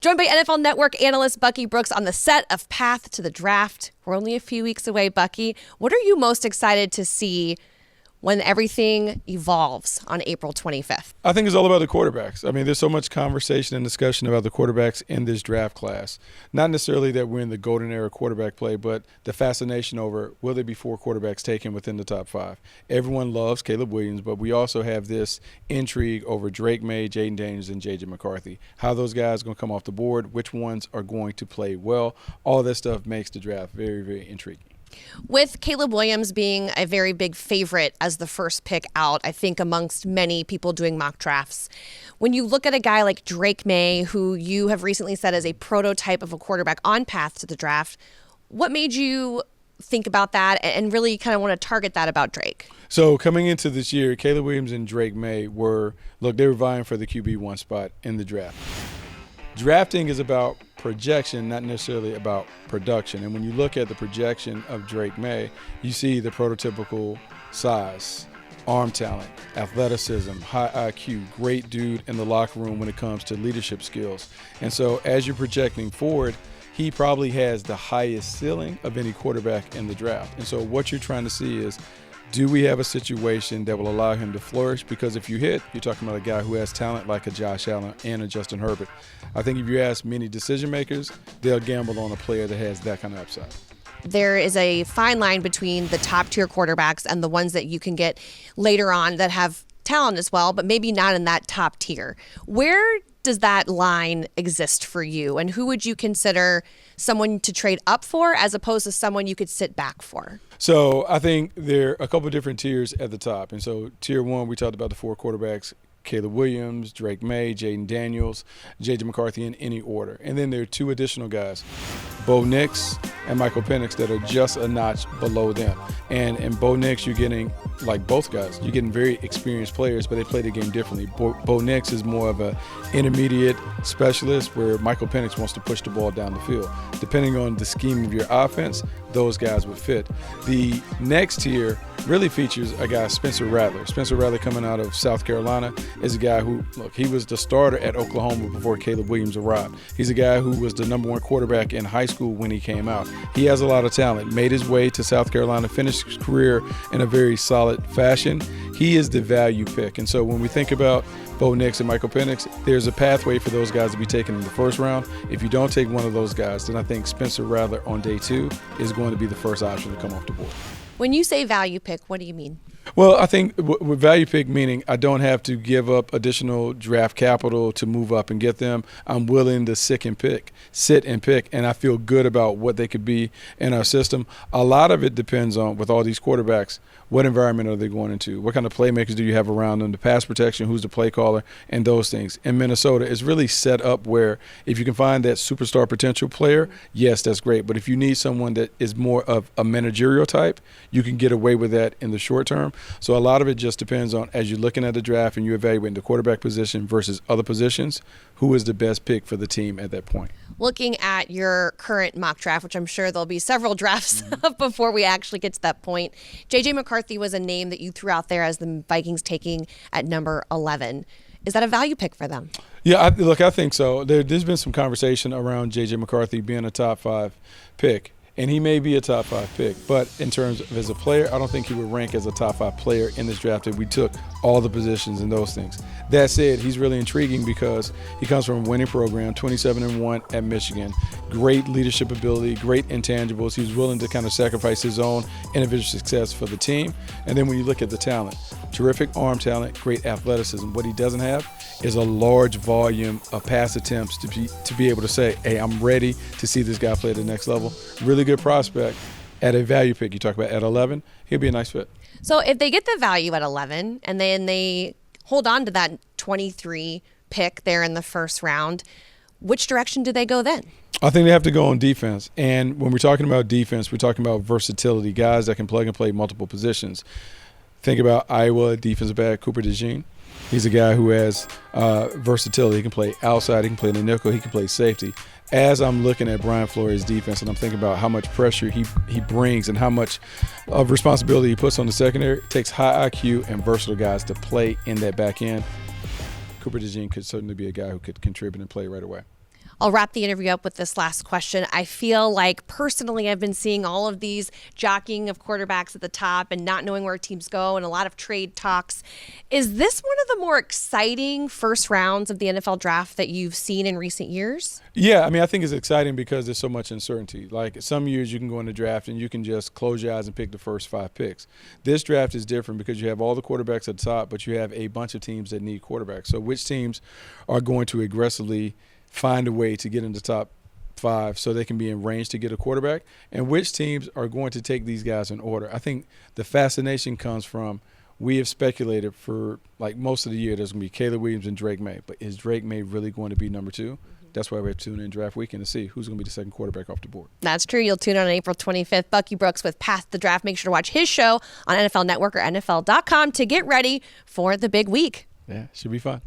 Joined by NFL Network analyst Bucky Brooks on the set of Path to the Draft. We're only a few weeks away, Bucky. What are you most excited to see when everything evolves on April 25th? I think it's all about the quarterbacks. I mean, there's so much conversation and discussion about the quarterbacks in this draft class. Not necessarily that we're in the golden era quarterback play, but the fascination over will there be 4 quarterbacks taken within the top 5. Everyone loves Caleb Williams, but we also have this intrigue over Drake May, Jaden Daniels, and J.J. McCarthy. How those guys are going to come off the board, which ones are going to play well. All that stuff makes the draft very, very intriguing. With Caleb Williams being a very big favorite as the first pick out, I think amongst many people doing mock drafts, when you look at a guy like Drake May, who you have recently said is a prototype of a quarterback on path to the draft, what made you think about that and really kind of want to target that about Drake? So coming into this year, Caleb Williams and Drake May they were vying for the QB1 spot in the draft. Drafting is about projection, not necessarily about production. And when you look at the projection of Drake May, you see the prototypical size, arm talent, athleticism, high IQ, great dude in the locker room when it comes to leadership skills. And so as you're projecting forward, he probably has the highest ceiling of any quarterback in the draft. And so what you're trying to see is, do we have a situation that will allow him to flourish? Because if you hit, you're talking about a guy who has talent like a Josh Allen and a Justin Herbert. I think if you ask many decision makers, they'll gamble on a player that has that kind of upside. There is a fine line between the top tier quarterbacks and the ones that you can get later on that have talent as well, but maybe not in that top tier. Where does that line exist for you? And who would you consider someone to trade up for as opposed to someone you could sit back for? So I think there are a couple of different tiers at the top. And so tier 1, we talked about the 4 quarterbacks, Caleb Williams, Drake May, Jaden Daniels, J.J. McCarthy in any order. And then there are 2 additional guys, Bo Nix and Michael Penix, that are just a notch below them. And in Bo Nix, you're getting, like both guys, you're getting very experienced players, but they play the game differently. Bo Nix is more of an intermediate specialist, where Michael Penix wants to push the ball down the field. Depending on the scheme of your offense, those guys would fit. The next tier really features a guy, Spencer Rattler. Spencer Rattler, coming out of South Carolina, is a guy who, he was the starter at Oklahoma before Caleb Williams arrived. He's a guy who was the number 1 quarterback in high school when he came out. He has a lot of talent, made his way to South Carolina, finished his career in a very solid fashion. He is the value pick. And so when we think about Bo Nix and Michael Penix, there's a pathway for those guys to be taken in the first round. If you don't take one of those guys, then I think Spencer Rattler on day 2 is going to be the first option to come off the board. When you say value pick, what do you mean? Well, I think with value pick, meaning I don't have to give up additional draft capital to move up and get them. I'm willing to sit and pick, and I feel good about what they could be in our system. A lot of it depends on, with all these quarterbacks, what environment are they going into? What kind of playmakers do you have around them? The pass protection, who's the play caller, and those things. In Minnesota, it's really set up where if you can find that superstar potential player, yes, that's great. But if you need someone that is more of a managerial type, you can get away with that in the short term. So a lot of it just depends on, as you're looking at the draft and you're evaluating the quarterback position versus other positions, who is the best pick for the team at that point. Looking at your current mock draft, which I'm sure there'll be several drafts before we actually get to that point, J.J. McCarthy was a name that you threw out there as the Vikings taking at number 11. Is that a value pick for them? Yeah, I think so. There's been some conversation around J.J. McCarthy being a top 5 pick. And he may be a top 5 pick, but in terms of as a player, I don't think he would rank as a top 5 player in this draft if we took all the positions and those things. That said, he's really intriguing because he comes from a winning program, 27-1 at Michigan, great leadership ability, great intangibles. He's willing to kind of sacrifice his own individual success for the team. And then when you look at the talent, terrific arm talent, great athleticism. What he doesn't have is a large volume of pass attempts to be able to say, hey, I'm ready to see this guy play at the next level. Really good prospect at a value pick. You talk about at 11, he'll be a nice fit. So if they get the value at 11 and then they hold on to that 23 pick there in the first round, which direction do they go then? I think they have to go on defense. And when we're talking about defense, we're talking about versatility, guys that can plug and play multiple positions. Think about Iowa defensive back Cooper DeJean. He's a guy who has versatility. He can play outside. He can play in the nickel. He can play safety. As I'm looking at Brian Flores' defense and I'm thinking about how much pressure he brings and how much of responsibility he puts on the secondary, it takes high IQ and versatile guys to play in that back end. Cooper DeJean could certainly be a guy who could contribute and play right away. I'll wrap the interview up with this last question. I feel like personally I've been seeing all of these jockeying of quarterbacks at the top and not knowing where teams go and a lot of trade talks. Is this one of the more exciting first rounds of the NFL draft that you've seen in recent years? Yeah, I mean, I think it's exciting because there's so much uncertainty. Like some years you can go in the draft and you can just close your eyes and pick the first 5 picks. This draft is different because you have all the quarterbacks at the top, but you have a bunch of teams that need quarterbacks. So which teams are going to aggressively find a way to get in the top 5 so they can be in range to get a quarterback, and which teams are going to take these guys in order. I think the fascination comes from we have speculated for like most of the year there's going to be Caleb Williams and Drake May, but is Drake May really going to be number 2? That's why we have to tune in draft weekend to see who's going to be the second quarterback off the board. That's true. You'll tune in on April 25th. Bucky Brooks with Past the Draft. Make sure to watch his show on NFL Network or NFL.com to get ready for the big week. Yeah, should be fun.